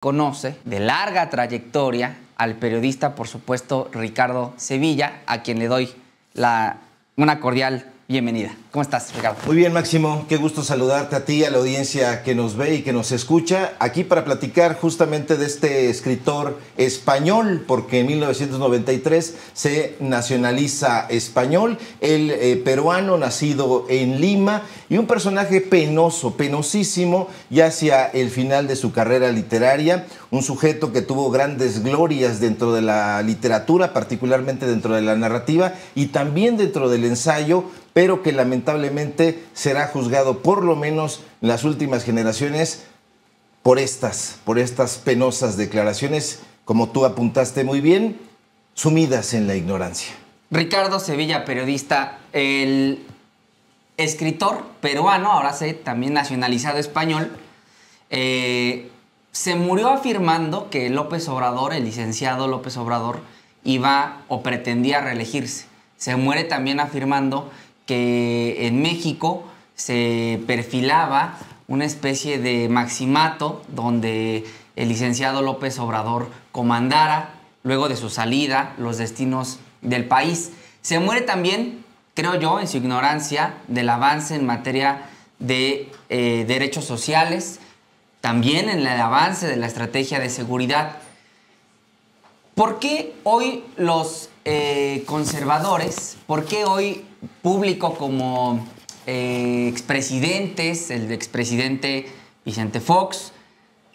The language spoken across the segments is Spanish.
conoce de larga trayectoria al periodista, por supuesto, Ricardo Sevilla, a quien le doy una cordial bienvenida. ¿Cómo estás, Ricardo? Muy bien, Máximo. Qué gusto saludarte a ti, a la audiencia que nos ve y que nos escucha, aquí para platicar justamente de este escritor español, porque en 1993 se nacionaliza español, el peruano nacido en Lima, y un personaje penoso, penosísimo, ya hacia el final de su carrera literaria, un sujeto que tuvo grandes glorias dentro de la literatura, particularmente dentro de la narrativa y también dentro del ensayo, pero que lamentablemente será juzgado, por lo menos en las últimas generaciones, por estas penosas declaraciones, como tú apuntaste muy bien, sumidas en la ignorancia. Ricardo Sevilla, periodista, el escritor peruano, ahora también nacionalizado español, se murió afirmando que López Obrador, el licenciado López Obrador, iba o pretendía reelegirse. Se muere también afirmando que en México se perfilaba una especie de maximato donde el licenciado López Obrador comandara, luego de su salida, los destinos del país. Se muere también, creo yo, en su ignorancia del avance en materia de derechos sociales, también en el avance de la estrategia de seguridad. ¿Por qué hoy los conservadores, por qué hoy público como expresidentes, el expresidente Vicente Fox,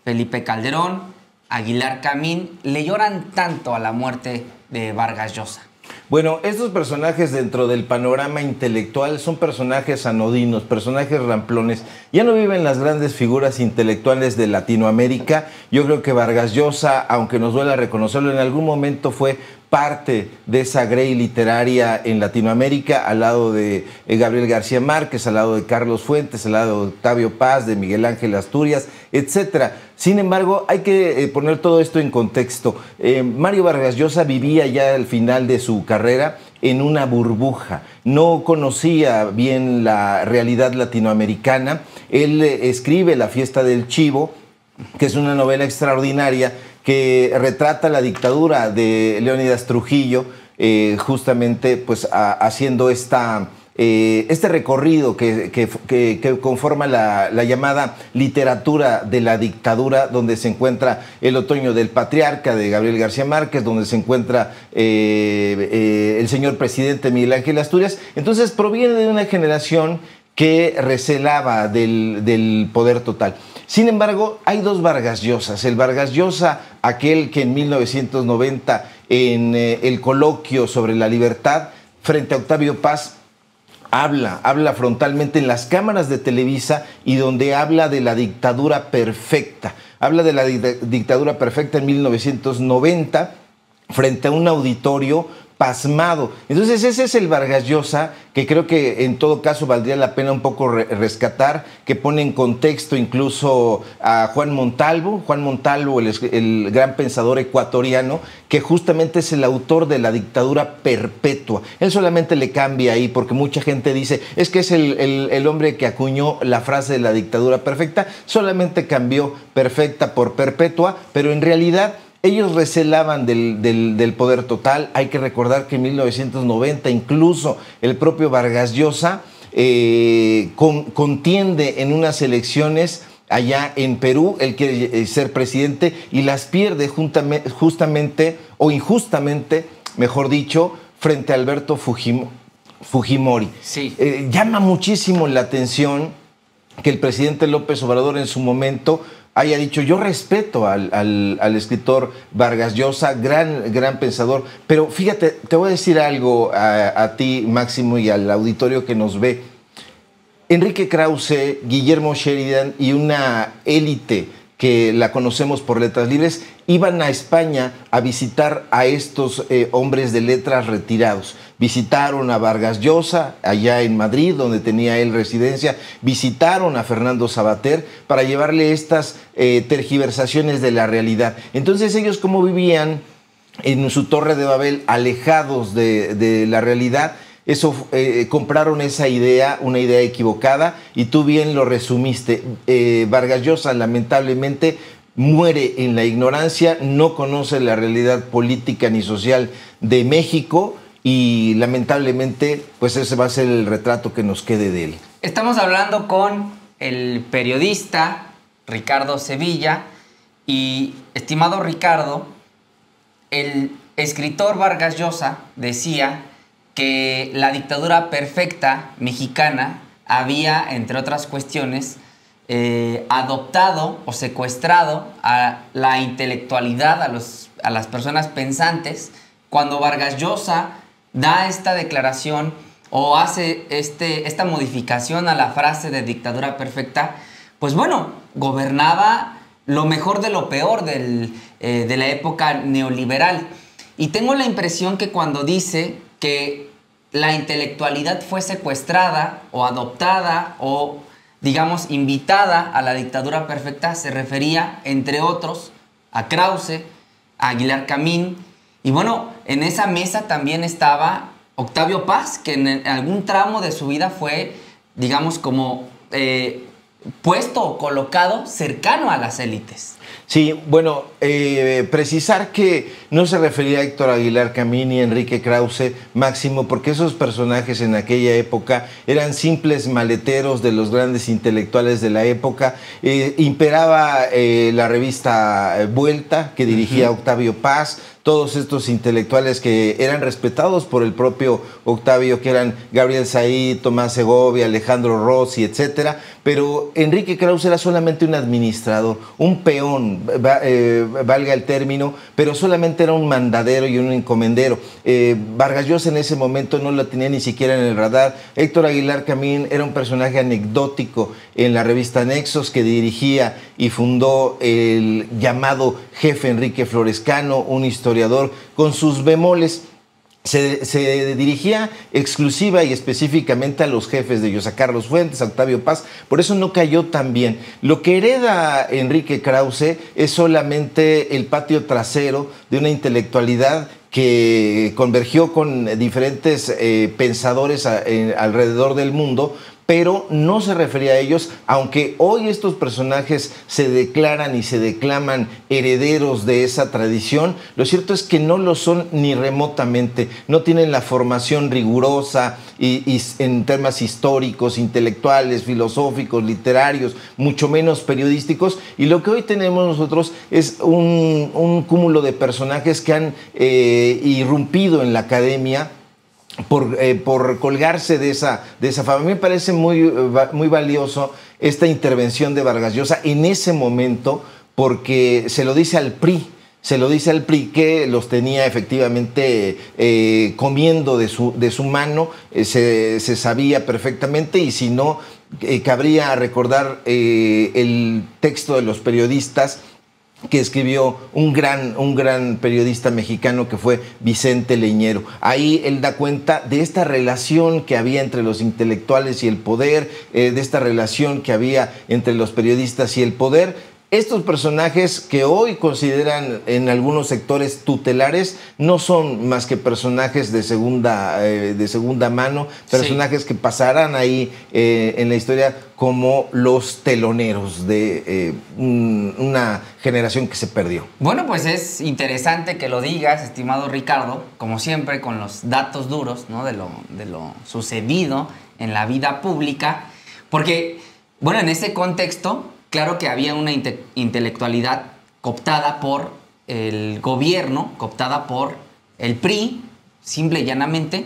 Felipe Calderón, Aguilar Camín, le lloran tanto a la muerte de Vargas Llosa? Bueno, estos personajes dentro del panorama intelectual son personajes anodinos, personajes ramplones. Ya no viven las grandes figuras intelectuales de Latinoamérica. Yo creo que Vargas Llosa, aunque nos duela reconocerlo, en algún momento fue parte de esa grey literaria en Latinoamérica, al lado de Gabriel García Márquez, al lado de Carlos Fuentes, al lado de Octavio Paz, de Miguel Ángel Asturias, etc. Sin embargo, hay que poner todo esto en contexto. Mario Vargas Llosa vivía ya al final de su carrera en una burbuja, no conocía bien la realidad latinoamericana. Él escribe La fiesta del chivo, que es una novela extraordinaria que retrata la dictadura de Leónidas Trujillo, justamente pues haciendo este recorrido que conforma la llamada literatura de la dictadura, donde se encuentra El otoño del patriarca de Gabriel García Márquez, donde se encuentra el señor presidente Miguel Ángel Asturias. Entonces proviene de una generación que recelaba del poder total. Sin embargo, hay dos Vargas Llosas. El Vargas Llosa, aquel que en 1990, en el coloquio sobre la libertad, frente a Octavio Paz, habla frontalmente en las cámaras de Televisa y donde habla de la dictadura perfecta. Habla de la dictadura perfecta en 1990, frente a un auditorio pasmado. Entonces ese es el Vargas Llosa que creo que en todo caso valdría la pena un poco rescatar, que pone en contexto incluso a Juan Montalvo, el gran pensador ecuatoriano, que justamente es el autor de la dictadura perpetua. Él solamente le cambia ahí, porque mucha gente dice, es que es el hombre que acuñó la frase de la dictadura perfecta, solamente cambió perfecta por perpetua, pero en realidad ellos recelaban del poder total. Hay que recordar que en 1990 incluso el propio Vargas Llosa contiende en unas elecciones allá en Perú. Él quiere ser presidente y las pierde justamente o injustamente, mejor dicho, frente a Alberto Fujimori. Sí. Llama muchísimo la atención que el presidente López Obrador en su momento haya dicho, yo respeto al escritor Vargas Llosa, gran pensador, pero fíjate, te voy a decir algo a ti, Máximo, y al auditorio que nos ve. Enrique Krause, Guillermo Sheridan y una élite que la conocemos por Letras Libres, iban a España a visitar a estos hombres de letras retirados. Visitaron a Vargas Llosa, allá en Madrid, donde tenía él residencia. Visitaron a Fernando Savater para llevarle estas tergiversaciones de la realidad. Entonces ellos, como vivían en su Torre de Babel, alejados de la realidad, compraron esa idea, una idea equivocada, y tú bien lo resumiste. Vargas Llosa lamentablemente muere en la ignorancia, no conoce la realidad política ni social de México y lamentablemente pues ese va a ser el retrato que nos quede de él. Estamos hablando con el periodista Ricardo Sevilla y, estimado Ricardo, el escritor Vargas Llosa decía que la dictadura perfecta mexicana había, entre otras cuestiones, adoptado o secuestrado a la intelectualidad, a las personas pensantes. Cuando Vargas Llosa da esta declaración o hace esta modificación a la frase de dictadura perfecta, pues bueno, gobernaba lo mejor de lo peor de la época neoliberal. Y tengo la impresión que cuando dice que la intelectualidad fue secuestrada o adoptada o, digamos, invitada a la dictadura perfecta, se refería, entre otros, a Krause, a Aguilar Camín. Y bueno, en esa mesa también estaba Octavio Paz, que en algún tramo de su vida fue, digamos, como puesto o colocado cercano a las élites. Sí, bueno, precisar que no se refería a Héctor Aguilar Camín y Enrique Krause, Máximo, porque esos personajes en aquella época eran simples maleteros de los grandes intelectuales de la época. Imperaba la revista Vuelta, que dirigía Octavio Paz, todos estos intelectuales que eran respetados por el propio Octavio, que eran Gabriel Said, Tomás Segovia, Alejandro Rossi, etcétera. Pero Enrique Krause era solamente un administrador, un peón, valga el término, pero solamente era un mandadero y un encomendero. Vargas Llosa en ese momento no lo tenía ni siquiera en el radar. Héctor Aguilar Camín era un personaje anecdótico en la revista Nexos, que dirigía y fundó el llamado jefe Enrique Florescano, un historiador con sus bemoles. Se dirigía exclusiva y específicamente a los jefes de ellos, a Carlos Fuentes, a Octavio Paz, por eso no cayó tan bien. Lo que hereda Enrique Krause es solamente el patio trasero de una intelectualidad que convergió con diferentes pensadores alrededor del mundo, pero no se refería a ellos, aunque hoy estos personajes se declaran y se declaman herederos de esa tradición. Lo cierto es que no lo son ni remotamente, no tienen la formación rigurosa y en temas históricos, intelectuales, filosóficos, literarios, mucho menos periodísticos, y lo que hoy tenemos nosotros es un cúmulo de personajes que han irrumpido en la academia por colgarse de esa fama. A mí me parece muy valioso esta intervención de Vargas Llosa en ese momento, porque se lo dice al PRI. Se lo dice al PRI, que los tenía efectivamente comiendo de su mano, se sabía perfectamente, y si no, cabría recordar el texto de los periodistas que escribió un gran periodista mexicano, que fue Vicente Leñero. Ahí él da cuenta de esta relación que había entre los intelectuales y el poder, de esta relación que había entre los periodistas y el poder. Estos personajes que hoy consideran en algunos sectores tutelares no son más que personajes de segunda mano, personajes que pasarán ahí en la historia como los teloneros de una generación que se perdió. Bueno, pues es interesante que lo digas, estimado Ricardo, como siempre con los datos duros, ¿no?, de lo sucedido en la vida pública, porque, bueno, en ese contexto, claro que había una intelectualidad cooptada por el gobierno, cooptada por el PRI, simple y llanamente.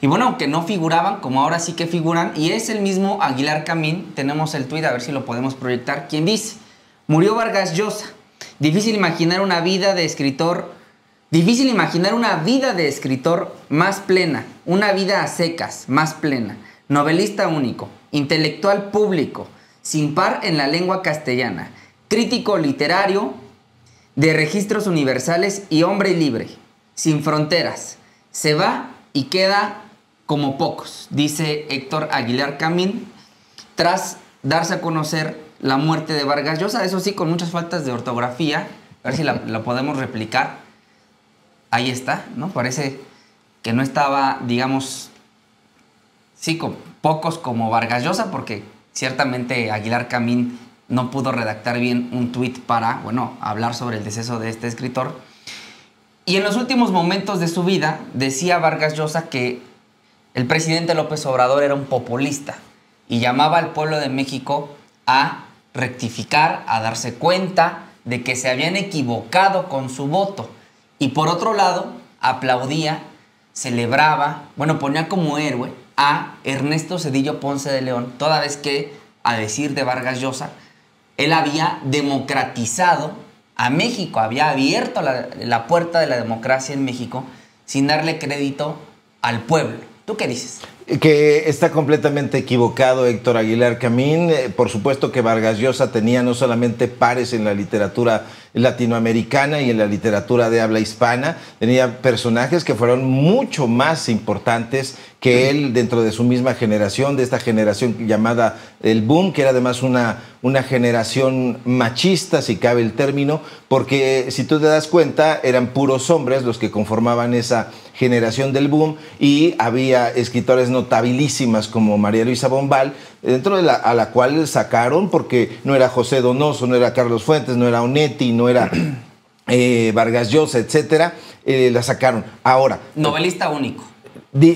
Y bueno, aunque no figuraban, como ahora sí que figuran, y es el mismo Aguilar Camín, tenemos el tuit, a ver si lo podemos proyectar, quien dice: murió Vargas Llosa, difícil imaginar una vida de escritor más plena, una vida a secas, más plena, novelista único, intelectual público, sin par en la lengua castellana, crítico literario de registros universales y hombre libre, sin fronteras. Se va y queda como pocos, dice Héctor Aguilar Camín, tras darse a conocer la muerte de Vargas Llosa, eso sí, con muchas faltas de ortografía. A ver si lo podemos replicar. Ahí está, ¿no? Parece que no estaba, digamos, sí, con pocos como Vargas Llosa, porque ciertamente Aguilar Camín no pudo redactar bien un tuit para, bueno, hablar sobre el deceso de este escritor. Y en los últimos momentos de su vida decía Vargas Llosa que el presidente López Obrador era un populista y llamaba al pueblo de México a rectificar, a darse cuenta de que se habían equivocado con su voto. Y por otro lado, aplaudía, celebraba, bueno, ponía como héroe a Ernesto Zedillo Ponce de León, toda vez que, a decir de Vargas Llosa, él había democratizado a México, había abierto la puerta de la democracia en México sin darle crédito al pueblo. ¿Tú qué dices? Que está completamente equivocado Héctor Aguilar Camín. Por supuesto que Vargas Llosa tenía no solamente pares en la literatura latinoamericana y en la literatura de habla hispana, tenía personajes que fueron mucho más importantes que él dentro de su misma generación, de esta generación llamada el boom, que era además una generación machista, si cabe el término, porque si tú te das cuenta, eran puros hombres los que conformaban esa generación del boom, y había escritores notabilísimas como María Luisa Bombal, dentro de a la cual sacaron, porque no era José Donoso, no era Carlos Fuentes, no era Onetti, no era Vargas Llosa, etcétera, la sacaron. Ahora, novelista único.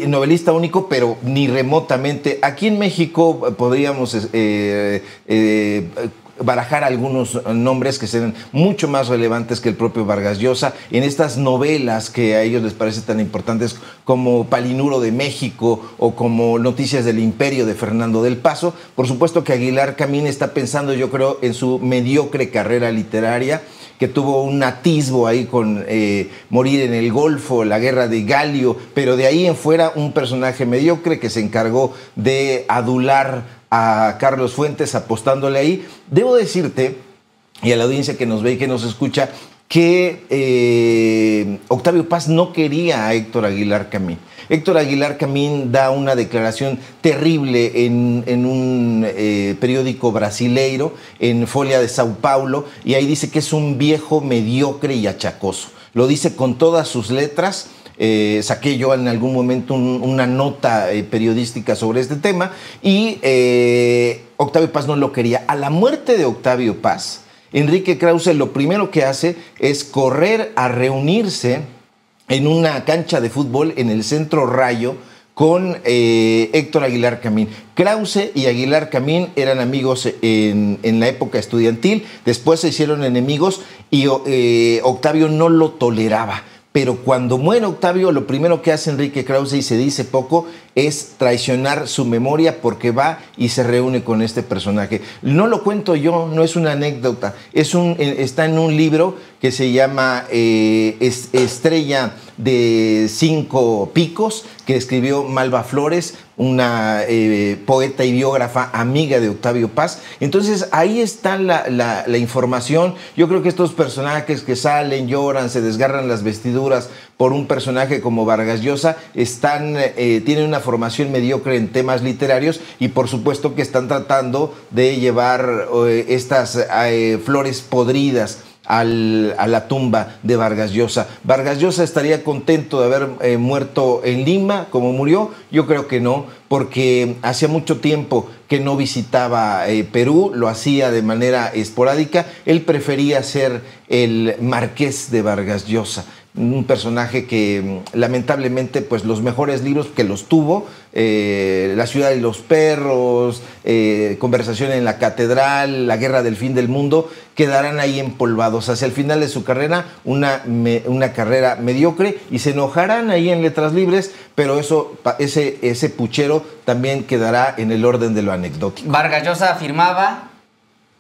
Novelista único, pero ni remotamente. Aquí en México podríamos barajar algunos nombres que serán mucho más relevantes que el propio Vargas Llosa en estas novelas que a ellos les parecen tan importantes como Palinuro de México o como Noticias del Imperio de Fernando del Paso. Por supuesto que Aguilar Camín está pensando, yo creo, en su mediocre carrera literaria, que tuvo un atisbo ahí con Morir en el Golfo, La Guerra de Galio, pero de ahí en fuera un personaje mediocre que se encargó de adular a Carlos Fuentes apostándole ahí. Debo decirte, y a la audiencia que nos ve y que nos escucha, que Octavio Paz no quería a Héctor Aguilar Camín. Héctor Aguilar Camín da una declaración terrible en un periódico brasileiro, en Folha de Sao Paulo, y ahí dice que es un viejo mediocre y achacoso. Lo dice con todas sus letras. Saqué yo en algún momento una nota periodística sobre este tema, y Octavio Paz no lo quería. A la muerte de Octavio Paz, Enrique Krause lo primero que hace es correr a reunirse en una cancha de fútbol en el Centro Rayo con Héctor Aguilar Camín. Krause y Aguilar Camín eran amigos en la época estudiantil, después se hicieron enemigos y Octavio no lo toleraba. Pero cuando muere Octavio, lo primero que hace Enrique Krause, y se dice poco, es traicionar su memoria, porque va y se reúne con este personaje. No lo cuento yo, no es una anécdota, está en un libro que se llama Estrella de 5 Picos, que escribió Malva Flores, una poeta y biógrafa amiga de Octavio Paz. Entonces ahí está la información. Yo creo que estos personajes que salen, lloran, se desgarran las vestiduras por un personaje como Vargas Llosa, tienen una formación mediocre en temas literarios, y por supuesto que están tratando de llevar estas flores podridas a la tumba de Vargas Llosa. ¿Vargas Llosa estaría contento de haber muerto en Lima como murió? Yo creo que no, porque hacía mucho tiempo que no visitaba Perú, lo hacía de manera esporádica. Él prefería ser el marqués de Vargas Llosa, un personaje que lamentablemente, pues los mejores libros que los tuvo, La ciudad y los perros, Conversación en la catedral, La guerra del fin del mundo, quedarán ahí empolvados. Hacia el final de su carrera, una carrera mediocre, y se enojarán ahí en Letras Libres, pero ese puchero también quedará en el orden de lo anecdótico. Vargas Llosa afirmaba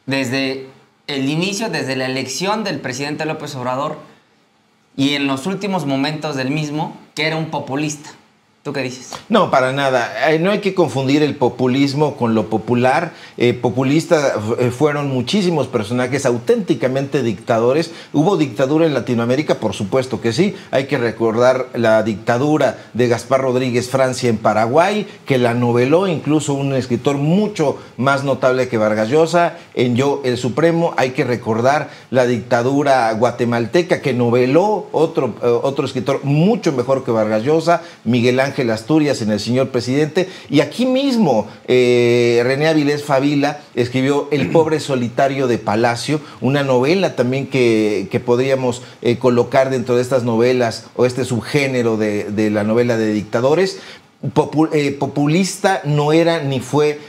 desde el inicio, desde la elección del presidente López Obrador, y en los últimos momentos del mismo, que era un populista. ¿Tú qué dices? No, para nada. No hay que confundir el populismo con lo popular. Populistas fueron muchísimos personajes auténticamente dictadores. ¿Hubo dictadura en Latinoamérica? Por supuesto que sí. Hay que recordar la dictadura de Gaspar Rodríguez Francia en Paraguay, que la noveló incluso un escritor mucho más notable que Vargas Llosa, en Yo, el Supremo. Hay que recordar la dictadura guatemalteca, que noveló otro escritor mucho mejor que Vargas Llosa, Miguel Ángel Ángel Asturias, en El Señor Presidente, y aquí mismo René Avilés Favila escribió El pobre solitario de Palacio, una novela también que podríamos colocar dentro de estas novelas o este subgénero de la novela de dictadores. Populista no era ni fue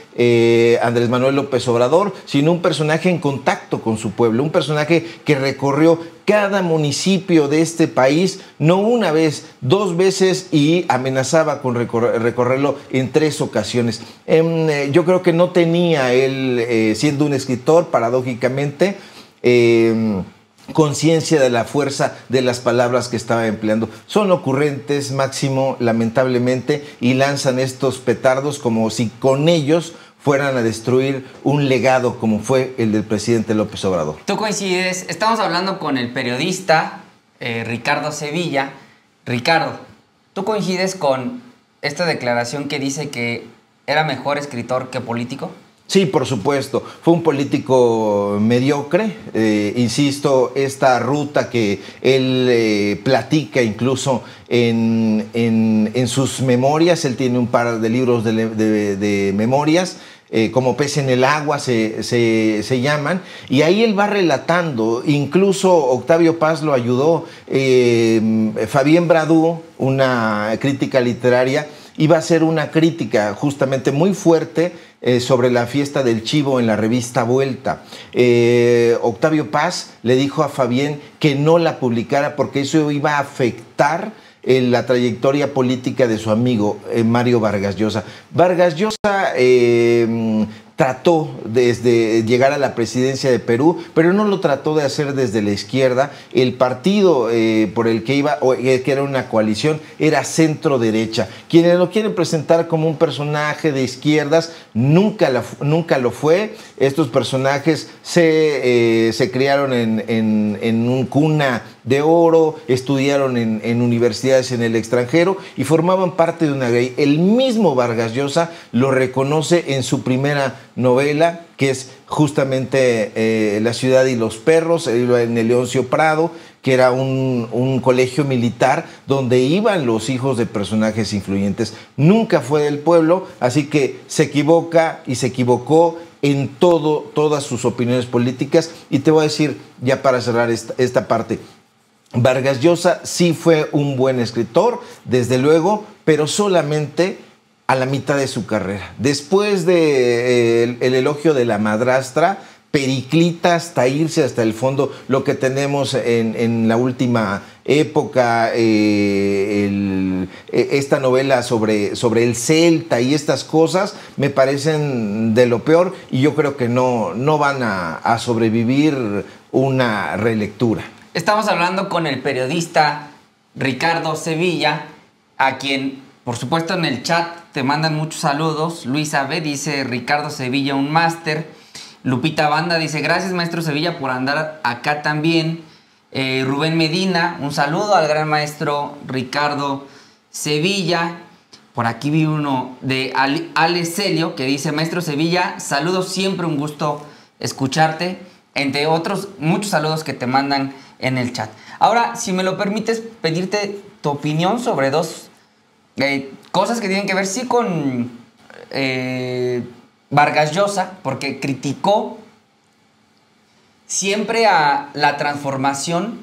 Andrés Manuel López Obrador, sino un personaje en contacto con su pueblo, un personaje que recorrió cada municipio de este país, no una vez, 2 veces, y amenazaba con recorrerlo en 3 ocasiones. Yo creo que no tenía él, siendo un escritor, paradójicamente, conciencia de la fuerza de las palabras que estaba empleando. Son ocurrentes, Máximo, lamentablemente, y lanzan estos petardos como si con ellos fueran a destruir un legado como fue el del presidente López Obrador. ¿Tú coincides? Estamos hablando con el periodista Ricardo Sevilla. Ricardo, ¿tú coincides con esta declaración que dice que era mejor escritor que político? Sí, por supuesto. Fue un político mediocre. Insisto, esta ruta que él platica incluso en sus memorias, él tiene un par de libros de memorias, como Pez en el agua se llaman, y ahí él va relatando, incluso Octavio Paz lo ayudó, Fabien Bradou, una crítica literaria, iba a hacer una crítica justamente muy fuerte sobre la fiesta del chivo en la revista Vuelta. Octavio Paz le dijo a Fabien que no la publicara porque eso iba a afectar la trayectoria política de su amigo Mario Vargas Llosa. Vargas Llosa trató desde llegar a la presidencia de Perú, pero no lo trató de hacer desde la izquierda. El partido por el que iba, que era una coalición, era centro derecha. Quienes lo quieren presentar como un personaje de izquierdas, nunca lo fue. Estos personajes se criaron en un cuna de oro, estudiaron en universidades en el extranjero y formaban parte de una grey. El mismo Vargas Llosa lo reconoce en su primera novela, que es justamente La ciudad y los perros, en el Leoncio Prado, que era un colegio militar donde iban los hijos de personajes influyentes. Nunca fue del pueblo, así que se equivoca y se equivocó en todas sus opiniones políticas. Y te voy a decir, ya para cerrar esta parte, Vargas Llosa sí fue un buen escritor, desde luego, pero solamente a la mitad de su carrera. Después de el elogio de la madrastra, periclita hasta irse hasta el fondo, lo que tenemos en la última época, esta novela sobre el Celta y estas cosas, me parecen de lo peor, y yo creo que no van a sobrevivir una relectura. Estamos hablando con el periodista Ricardo Sevilla, a quien, por supuesto, en el chat te mandan muchos saludos. Luisa B. dice: Ricardo Sevilla, un máster. Lupita Banda dice: gracias, maestro Sevilla, por andar acá también. Rubén Medina, un saludo al gran maestro Ricardo Sevilla. Por aquí vi uno de Ale Celio que dice: maestro Sevilla, saludos, siempre un gusto escucharte. Entre otros, muchos saludos que te mandan en el chat. Ahora, si me lo permites, pedirte tu opinión sobre 2 cosas que tienen que ver, sí, con Vargas Llosa, porque criticó siempre a la transformación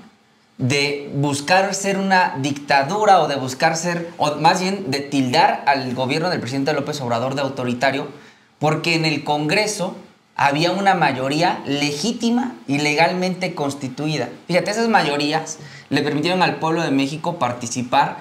de buscar ser una dictadura, o de buscar ser, o más bien de tildar al gobierno del presidente López Obrador de autoritario, porque en el Congreso había una mayoría legítima y legalmente constituida. Fíjate, esas mayorías le permitieron al pueblo de México participar.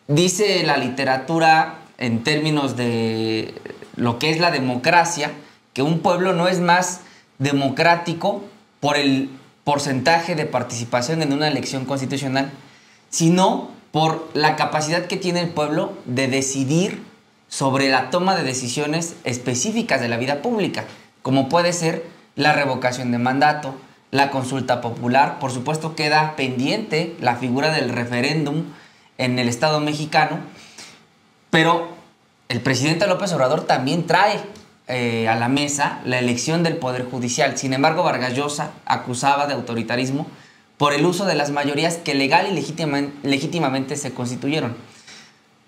Dice la literatura, en términos de lo que es la democracia, que un pueblo no es más democrático por el porcentaje de participación en una elección constitucional, sino por la capacidad que tiene el pueblo de decidir sobre la toma de decisiones específicas de la vida pública, como puede ser la revocación de mandato, la consulta popular. Por supuesto, queda pendiente la figura del referéndum en el Estado mexicano, pero el presidente López Obrador también trae a la mesa la elección del Poder Judicial. Sin embargo, Vargas Llosa acusaba de autoritarismo por el uso de las mayorías que legal y legítimamente se constituyeron.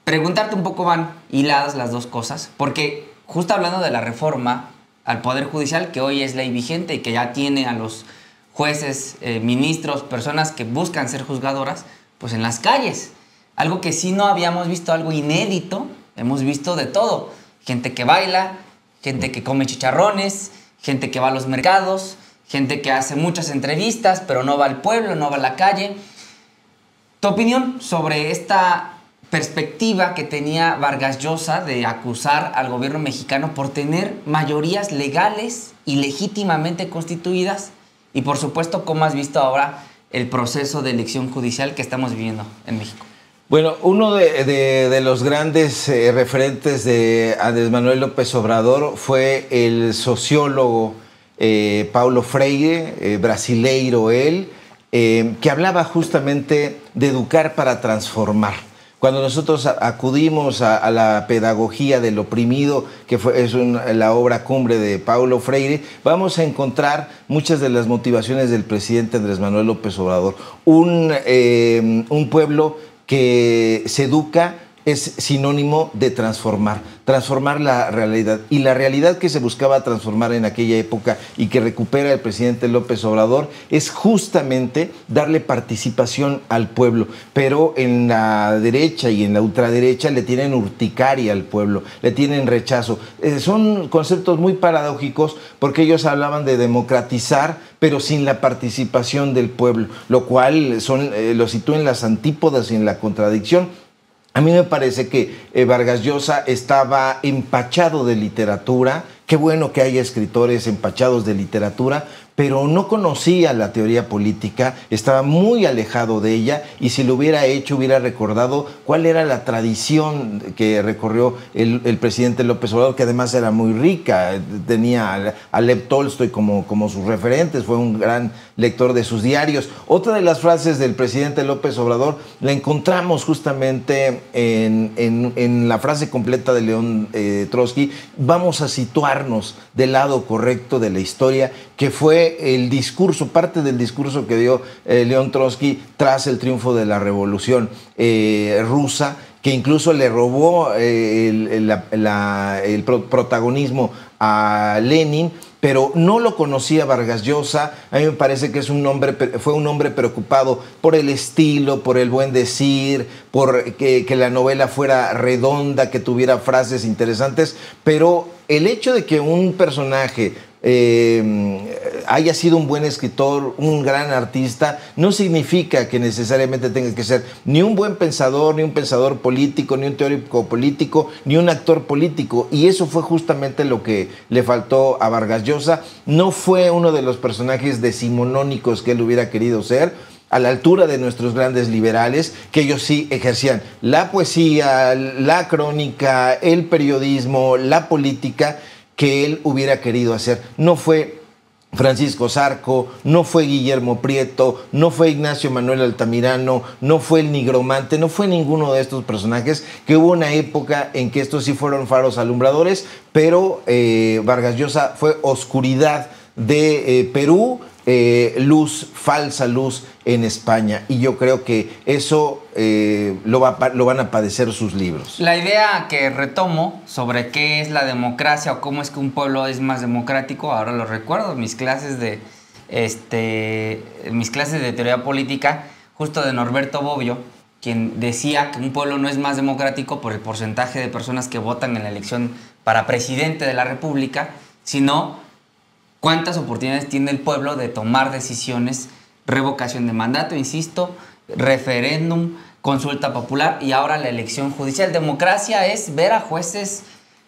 preguntarte un poco, van hiladas las dos cosas, porque justo hablando de la reforma al Poder Judicial, que hoy es ley vigente y que ya tiene a los jueces, ministros, personas que buscan ser juzgadoras, pues en las calles. Algo que sí no habíamos visto, algo inédito, hemos visto de todo. Gente que baila, gente que come chicharrones, gente que va a los mercados, gente que hace muchas entrevistas, pero no va al pueblo, no va a la calle. ¿Tu opinión sobre esta perspectiva que tenía Vargas Llosa de acusar al gobierno mexicano por tener mayorías legales y legítimamente constituidas? Y por supuesto, ¿cómo has visto ahora el proceso de elección judicial que estamos viviendo en México? Bueno, uno de los grandes referentes de Andrés Manuel López Obrador fue el sociólogo Paulo Freire, brasileiro él, que hablaba justamente de educar para transformar. Cuando nosotros acudimos a la pedagogía del oprimido, que es la obra cumbre de Paulo Freire, vamos a encontrar muchas de las motivaciones del presidente Andrés Manuel López Obrador. Un pueblo que se educa es sinónimo de transformar la realidad. Y la realidad que se buscaba transformar en aquella época y que recupera el presidente López Obrador es justamente darle participación al pueblo. Pero en la derecha y en la ultraderecha le tienen urticaria al pueblo, le tienen rechazo. Son conceptos muy paradójicos porque ellos hablaban de democratizar, pero sin la participación del pueblo, lo cual lo sitúa en las antípodas y en la contradicción. A mí me parece que Vargas Llosa estaba empachado de literatura. Qué bueno que haya escritores empachados de literatura, pero no conocía la teoría política, estaba muy alejado de ella y si lo hubiera hecho hubiera recordado cuál era la tradición que recorrió el presidente López Obrador, que además era muy rica, tenía a Lev Tolstoy como sus referentes, fue un gran lector de sus diarios. Otra de las frases del presidente López Obrador la encontramos justamente en la frase completa de León Trotsky. Vamos a situarnos del lado correcto de la historia, que fue el discurso, parte del discurso que dio León Trotsky tras el triunfo de la Revolución rusa, que incluso le robó el protagonismo a Lenin, pero no lo conocía Vargas Llosa. A mí me parece que fue un hombre preocupado por el estilo, por el buen decir, por que la novela fuera redonda, que tuviera frases interesantes, pero el hecho de que un personaje haya sido un buen escritor, un gran artista, no significa que necesariamente tenga que ser ni un buen pensador, ni un pensador político, ni un teórico político, ni un actor político. Y eso fue justamente lo que le faltó a Vargas Llosa. No fue uno de los personajes decimonónicos que él hubiera querido ser, a la altura de nuestros grandes liberales, que ellos sí ejercían la poesía, la crónica, el periodismo, la política, que él hubiera querido hacer. No fue Francisco Zarco, no fue Guillermo Prieto, no fue Ignacio Manuel Altamirano, no fue el Nigromante, no fue ninguno de estos personajes, que hubo una época en que estos sí fueron faros alumbradores, pero Vargas Llosa fue oscuridad de Perú, luz, falsa luz en España, y yo creo que eso lo van a padecer sus libros. La idea que retomo sobre qué es la democracia o cómo es que un pueblo es más democrático, ahora lo recuerdo, mis clases de teoría política, justo de Norberto Bobbio, quien decía que un pueblo no es más democrático por el porcentaje de personas que votan en la elección para presidente de la República, sino cuántas oportunidades tiene el pueblo de tomar decisiones, revocación de mandato, insisto, referéndum, consulta popular y ahora la elección judicial. Democracia es ver a jueces,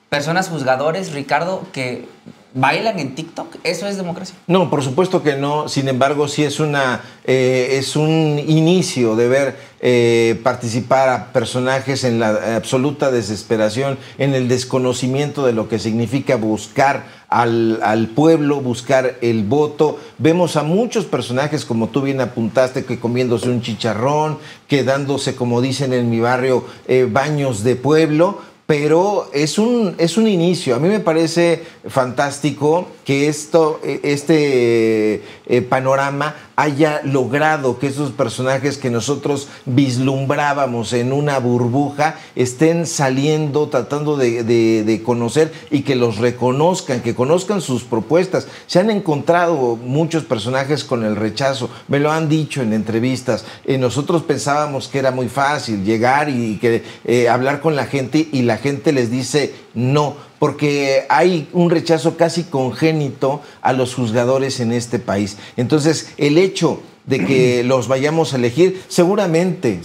personas juzgadores, Ricardo, que bailan en TikTok. ¿Eso es democracia? No, por supuesto que no. Sin embargo, sí es un inicio de ver participar a personajes en la absoluta desesperación, en el desconocimiento de lo que significa buscar al pueblo, buscar el voto. Vemos a muchos personajes, como tú bien apuntaste, que comiéndose un chicharrón, que dándose, como dicen en mi barrio, baños de pueblo. Pero es un inicio. A mí me parece fantástico que este panorama haya logrado que esos personajes que nosotros vislumbrábamos en una burbuja estén saliendo, tratando de conocer y que los reconozcan, que conozcan sus propuestas. Se han encontrado muchos personajes con el rechazo, me lo han dicho en entrevistas. Nosotros pensábamos que era muy fácil llegar y que hablar con la gente, y la gente les dice no, porque hay un rechazo casi congénito a los juzgadores en este país. Entonces, el hecho de que los vayamos a elegir, seguramente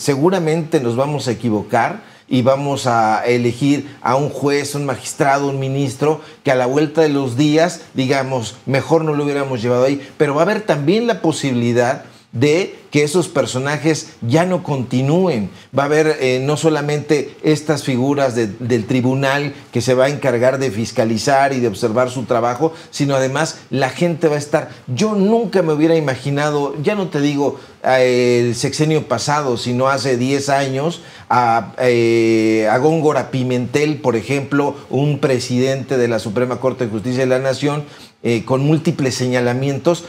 nos vamos a equivocar y vamos a elegir a un juez, un magistrado, un ministro, que a la vuelta de los días digamos, mejor no lo hubiéramos llevado ahí, pero va a haber también la posibilidad de que esos personajes ya no continúen. Va a haber no solamente estas figuras del tribunal que se va a encargar de fiscalizar y de observar su trabajo, sino además la gente va a estar... Yo nunca me hubiera imaginado, ya no te digo el sexenio pasado, sino hace 10 años, a Góngora Pimentel, por ejemplo, un presidente de la Suprema Corte de Justicia de la Nación, con múltiples señalamientos,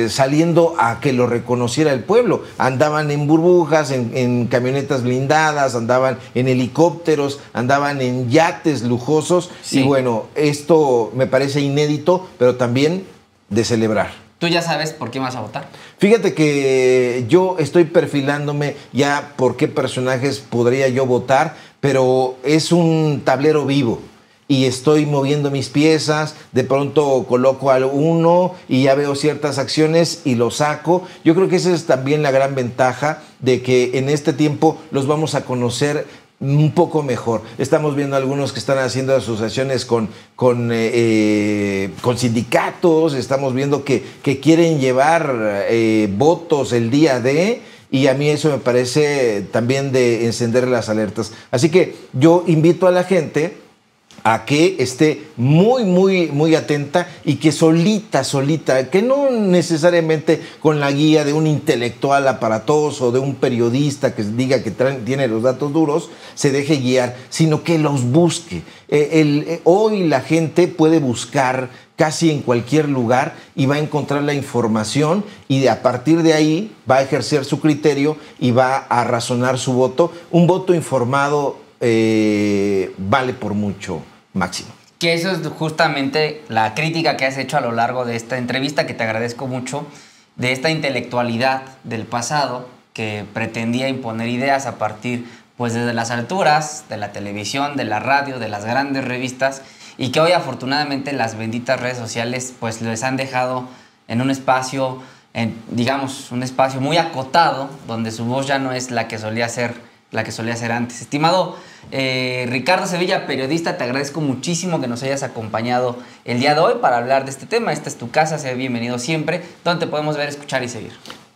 saliendo a que lo reconociera el pueblo. Andaban en burbujas, en camionetas blindadas, andaban en helicópteros, andaban en yates lujosos. Sí. Y bueno, esto me parece inédito, pero también de celebrar. ¿Tú ya sabes por qué vas a votar? Fíjate que yo estoy perfilándome ya por qué personajes podría yo votar, pero es un tablero vivo. Y estoy moviendo mis piezas, de pronto coloco a uno y ya veo ciertas acciones y lo saco. Yo creo que esa es también la gran ventaja de que en este tiempo los vamos a conocer un poco mejor. Estamos viendo algunos que están haciendo asociaciones con sindicatos, estamos viendo que quieren llevar votos el día de... Y a mí eso me parece también de encender las alertas. Así que yo invito a la gente a que esté muy atenta y que solita, que no necesariamente con la guía de un intelectual aparatoso, de un periodista que diga que tiene los datos duros, se deje guiar, sino que los busque. Hoy la gente puede buscar casi en cualquier lugar y va a encontrar la información y a partir de ahí va a ejercer su criterio y va a razonar su voto. Un voto informado vale por mucho, Máximo. Que eso es justamente la crítica que has hecho a lo largo de esta entrevista, que te agradezco mucho, de esta intelectualidad del pasado que pretendía imponer ideas a partir, pues, desde las alturas de la televisión, de la radio, de las grandes revistas, y que hoy afortunadamente las benditas redes sociales pues les han dejado en un espacio, digamos, un espacio muy acotado, donde su voz ya no es la que solía ser antes. Estimado Ricardo Sevilla, periodista, te agradezco muchísimo que nos hayas acompañado el día de hoy para hablar de este tema. Esta es tu casa, sé bienvenido siempre, donde te podemos ver, escuchar y seguir.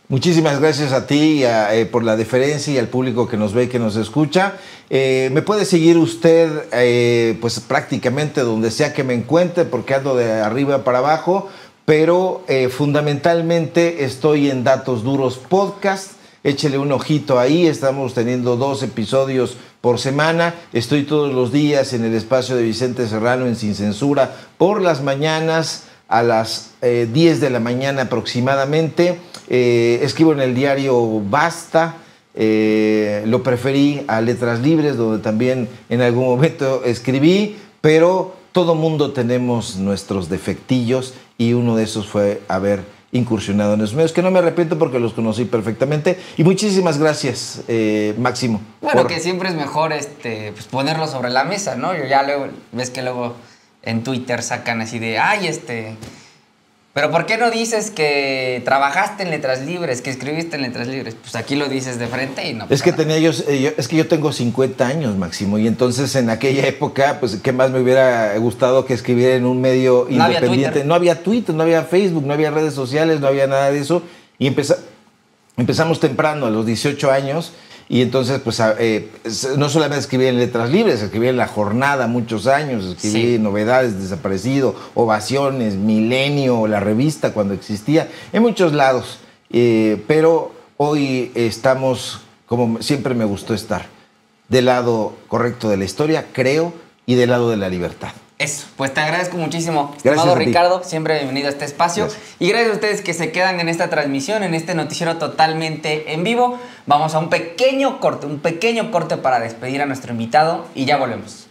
Muchísimas gracias a ti por la deferencia y al público que nos ve y que nos escucha. Me puede seguir usted pues prácticamente donde sea que me encuentre, porque ando de arriba para abajo, pero fundamentalmente estoy en Datos Duros Podcast. Échele un ojito ahí, estamos teniendo 2 episodios por semana. Estoy todos los días en el espacio de Vicente Serrano en Sin Censura por las mañanas a las 10 de la mañana aproximadamente. Escribo en el diario Basta, lo preferí a Letras Libres, donde también en algún momento escribí, pero todo mundo tenemos nuestros defectillos y uno de esos fue haber incursionado en esos medios, que no me arrepiento porque los conocí perfectamente. Y muchísimas gracias, Máximo. Bueno, que siempre es mejor pues ponerlo sobre la mesa, ¿no? Yo ya luego, ves que luego en Twitter sacan así de, pero ¿por qué no dices que trabajaste en Letras Libres, que escribiste en Letras Libres? Pues aquí lo dices de frente y no pasa nada. Es que yo tengo 50 años, Máximo, y entonces en aquella época, pues, ¿qué más me hubiera gustado que escribiera en un medio independiente? No había Twitter, no había Facebook, no había redes sociales, no había nada de eso. Y empezamos temprano, a los 18 años, y entonces, pues, no solamente escribí en Letras Libres, escribí en La Jornada muchos años, escribí Novedades, Desaparecido, Ovaciones, Milenio, la revista cuando existía, en muchos lados. Pero hoy estamos, como siempre me gustó estar, del lado correcto de la historia, creo, y del lado de la libertad. Eso, pues te agradezco muchísimo, Gracias estimado a ti. Ricardo, siempre bienvenido a este espacio. Gracias. Y gracias a ustedes que se quedan en esta transmisión, en este noticiero totalmente en vivo. Vamos a un pequeño corte para despedir a nuestro invitado y ya volvemos.